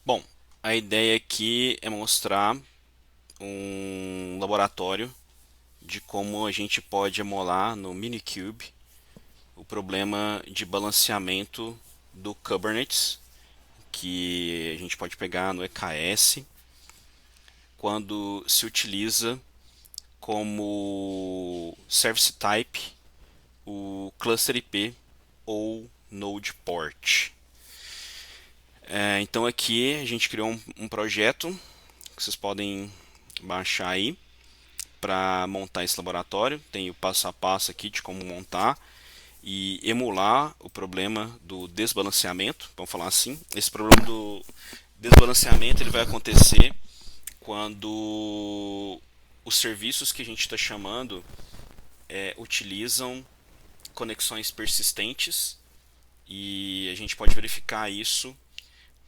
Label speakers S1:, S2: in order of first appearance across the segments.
S1: Bom, a ideia aqui é mostrar um laboratório de como a gente pode emular no Minikube o problema de balanceamento do Kubernetes, que a gente pode pegar no EKS quando se utiliza como service type o cluster IP ou node port. Então aqui a gente criou um projeto que vocês podem baixar aí para montar esse laboratório. Tem o passo a passo aqui de como montar e emular o problema do desbalanceamento, vamos falar assim. Esse problema do desbalanceamento ele vai acontecer quando os serviços que a gente está chamando utilizam conexões persistentes, e a gente pode verificar isso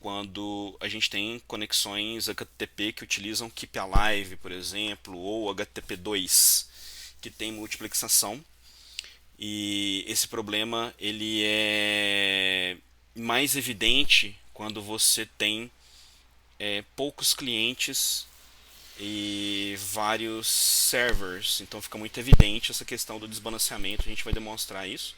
S1: quando a gente tem conexões HTTP que utilizam Keep Alive, por exemplo, ou HTTP2, que tem multiplexação. E esse problema ele é mais evidente quando você tem poucos clientes e vários servers. Então fica muito evidente essa questão do desbalanceamento. A gente vai demonstrar isso.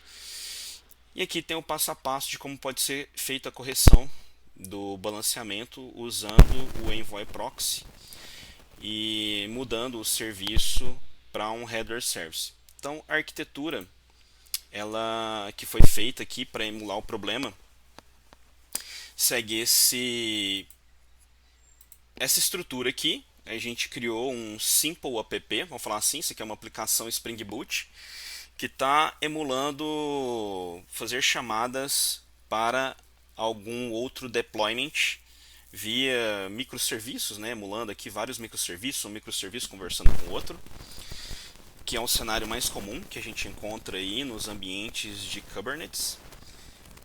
S1: E aqui tem o passo a passo de como pode ser feita a correção do balanceamento usando o Envoy Proxy e mudando o serviço para um header service. Então a arquitetura ela que foi feita aqui para emular o problema segue essa estrutura aqui. A gente criou um simple app, vamos falar assim, isso aqui é uma aplicação Spring Boot que está emulando fazer chamadas para algum outro deployment via microserviços, né, emulando aqui vários microserviços, um microserviço conversando com o outro, que é um cenário mais comum que a gente encontra aí nos ambientes de Kubernetes.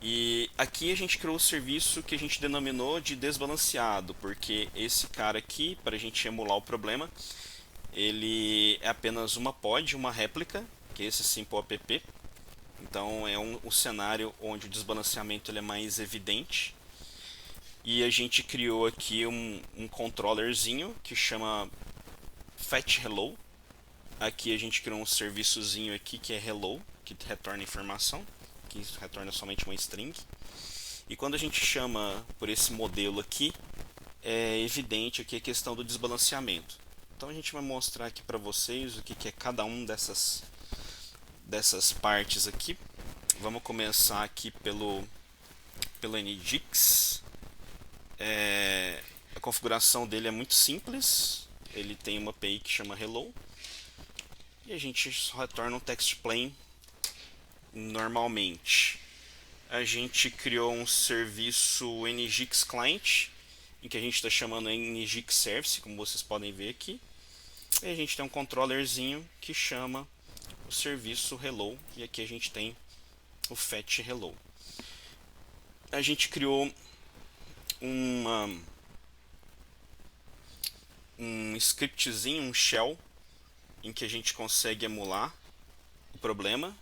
S1: E aqui a gente criou o serviço que a gente denominou de desbalanceado, porque esse cara aqui, para a gente emular o problema, ele é apenas uma pod, uma réplica, que é esse simple app. Então é um cenário onde o desbalanceamento ele é mais evidente. E a gente criou aqui um controllerzinho que chama fetch hello. Aqui a gente criou um serviçozinho aqui que é hello, que retorna informação, que retorna somente uma string. E quando a gente chama por esse modelo aqui, é evidente aqui a questão do desbalanceamento. Então a gente vai mostrar aqui para vocês o que é cada um dessas partes aqui. Vamos começar aqui pelo Nginx. A configuração dele é muito simples. Ele tem uma API que chama hello e a gente só retorna um text plain normalmente. A gente criou um serviço Nginx Client em que a gente está chamando Nginx Service, como vocês podem ver aqui. E a gente tem um controllerzinho que chama o serviço hello, e aqui a gente tem o fetch hello. A gente criou um scriptzinho, um shell, em que a gente consegue emular o problema,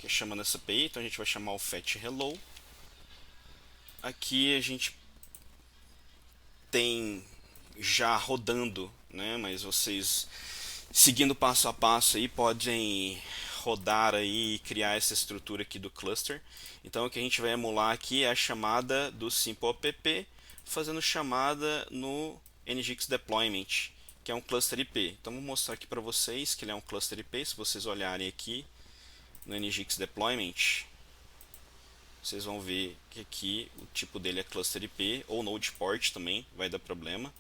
S1: que é chamando essa API. Então a gente vai chamar o fetch hello. Aqui a gente tem já rodando, né? Mas vocês seguindo passo a passo aí podem rodar aí e criar essa estrutura aqui do cluster. Então o que a gente vai emular aqui é a chamada do simple app fazendo chamada no Nginx deployment, que é um cluster IP. Então vou mostrar aqui para vocês que ele é um cluster IP. Se vocês olharem aqui no Nginx deployment, vocês vão ver que aqui o tipo dele é cluster IP ou node port, também vai dar problema.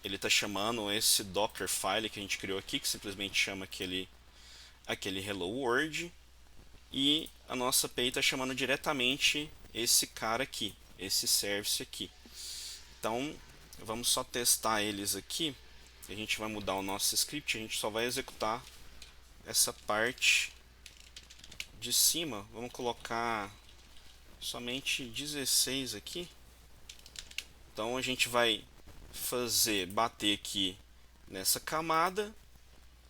S1: Ele está chamando esse docker file que a gente criou aqui, que simplesmente chama aquele hello world, e a nossa API está chamando diretamente esse cara aqui, esse service aqui. Então vamos só testar eles aqui. A gente vai mudar o nosso script, a gente só vai executar essa parte de cima. Vamos colocar somente 16 aqui. Então a gente vai bater aqui nessa camada,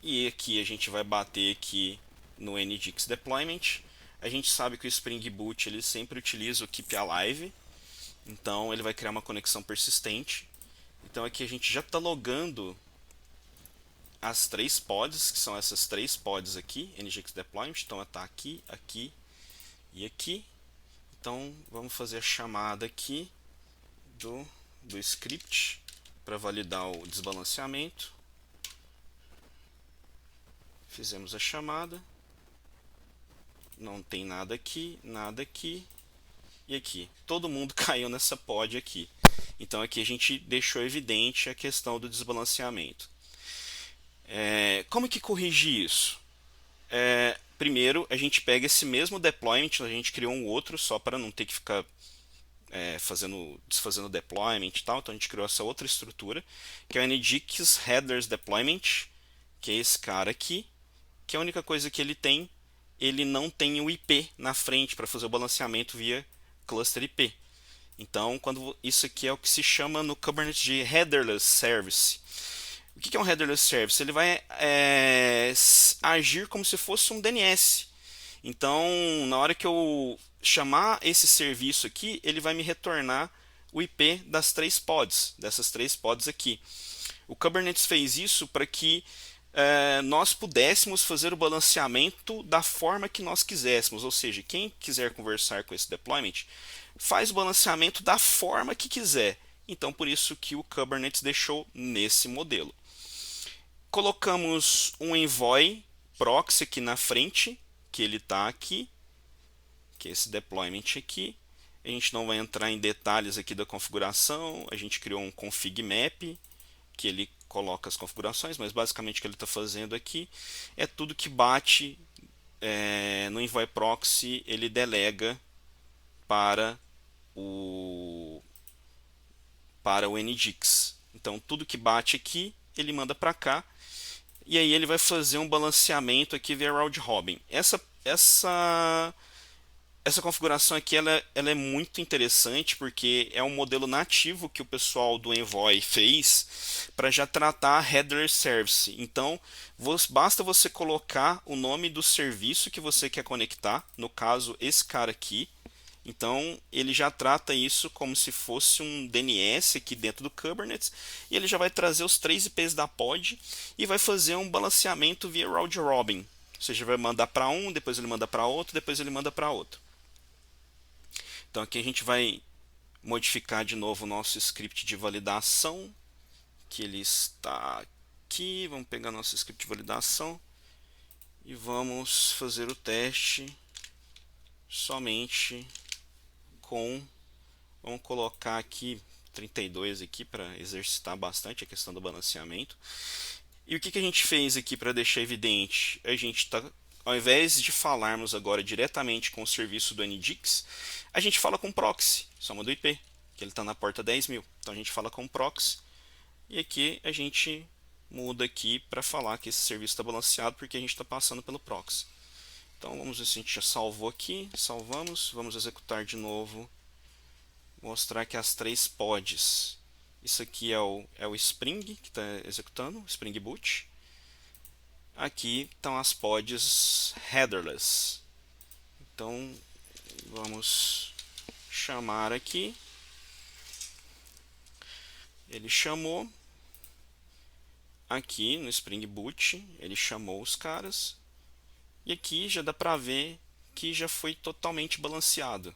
S1: e aqui a gente vai bater aqui no Nginx deployment. A gente sabe que o Spring Boot ele sempre utiliza o Keep Alive, então ele vai criar uma conexão persistente. Então aqui a gente já está logando as 3 pods, que são essas 3 pods aqui, NGX Deployment. Então está aqui, aqui e aqui. Então vamos fazer a chamada aqui do script para validar o desbalanceamento. Fizemos a chamada. Não tem nada aqui e aqui. Todo mundo caiu nessa pod aqui. Então aqui a gente deixou evidente a questão do desbalanceamento. Como que corrige isso? Primeiro, a gente pega esse mesmo deployment, a gente criou um outro só para não ter que ficar desfazendo deployment e tal. Então a gente criou essa outra estrutura, que é o NGX Headers Deployment, que é esse cara aqui, que a única coisa que ele não tem o IP na frente para fazer o balanceamento via cluster IP. Então, isso aqui é o que se chama no Kubernetes de Headerless Service. O que é um Headerless Service? Ele vai agir como se fosse um DNS. Então, na hora que eu chamar esse serviço aqui, ele vai me retornar o IP dessas 3 pods aqui. O Kubernetes fez isso para que nós pudéssemos fazer o balanceamento da forma que nós quiséssemos, ou seja, quem quiser conversar com esse deployment faz o balanceamento da forma que quiser. Então, por isso que o Kubernetes deixou nesse modelo. Colocamos um Envoy proxy aqui na frente, que ele está aqui, que é esse deployment aqui. A gente não vai entrar em detalhes aqui da configuração, a gente criou um config map, que ele coloca as configurações, mas basicamente o que ele está fazendo aqui é tudo que bate no Envoy Proxy, ele delega para o NGX. Então tudo que bate aqui, ele manda para cá, e aí ele vai fazer um balanceamento aqui via round robin. Essa configuração aqui ela é muito interessante porque é um modelo nativo que o pessoal do Envoy fez para já tratar a Header Service. Então, basta você colocar o nome do serviço que você quer conectar, no caso esse cara aqui. Então, ele já trata isso como se fosse um DNS aqui dentro do Kubernetes, e ele já vai trazer os 3 IPs da pod e vai fazer um balanceamento via round robin. Ou seja, vai mandar para um, depois ele manda para outro, depois ele manda para outro. Então aqui a gente vai modificar de novo o nosso script de validação, que ele está aqui. Vamos pegar nosso script de validação e vamos fazer o teste somente vamos colocar aqui 32 aqui para exercitar bastante a questão do balanceamento. E o que a gente fez aqui para deixar evidente? A gente está, ao invés de falarmos agora diretamente com o serviço do NGX, a gente fala com o proxy, soma do IP, que ele está na porta 10.000. Então a gente fala com o proxy, e aqui a gente muda aqui para falar que esse serviço está balanceado porque a gente está passando pelo proxy. Então vamos ver se a gente já salvou aqui, salvamos, vamos executar de novo, mostrar que as 3 pods, isso aqui é o Spring que está executando, o Spring Boot. Aqui estão as pods headerless. Então vamos chamar aqui. Ele chamou. Aqui no Spring Boot, ele chamou os caras. E aqui já dá para ver que já foi totalmente balanceado.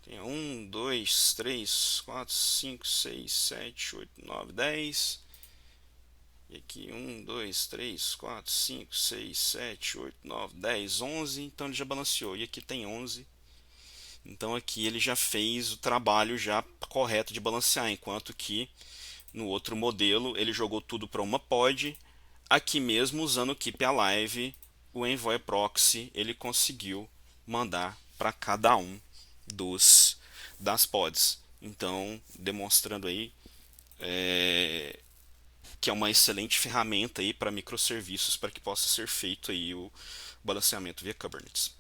S1: Tem 1, 2, 3, 4, 5, 6, 7, 8, 9, 10. E aqui 1, 2, 3, 4, 5, 6, 7, 8, 9, 10, 11. Então ele já balanceou. E aqui tem 11. Então aqui ele já fez o trabalho já correto de balancear. Enquanto que no outro modelo ele jogou tudo para uma pod. Aqui mesmo usando o Keep Alive, o Envoy Proxy ele conseguiu mandar para cada um das pods. Então demonstrando aí que é uma excelente ferramenta aí para microserviços para que possa ser feito aí o balanceamento via Kubernetes.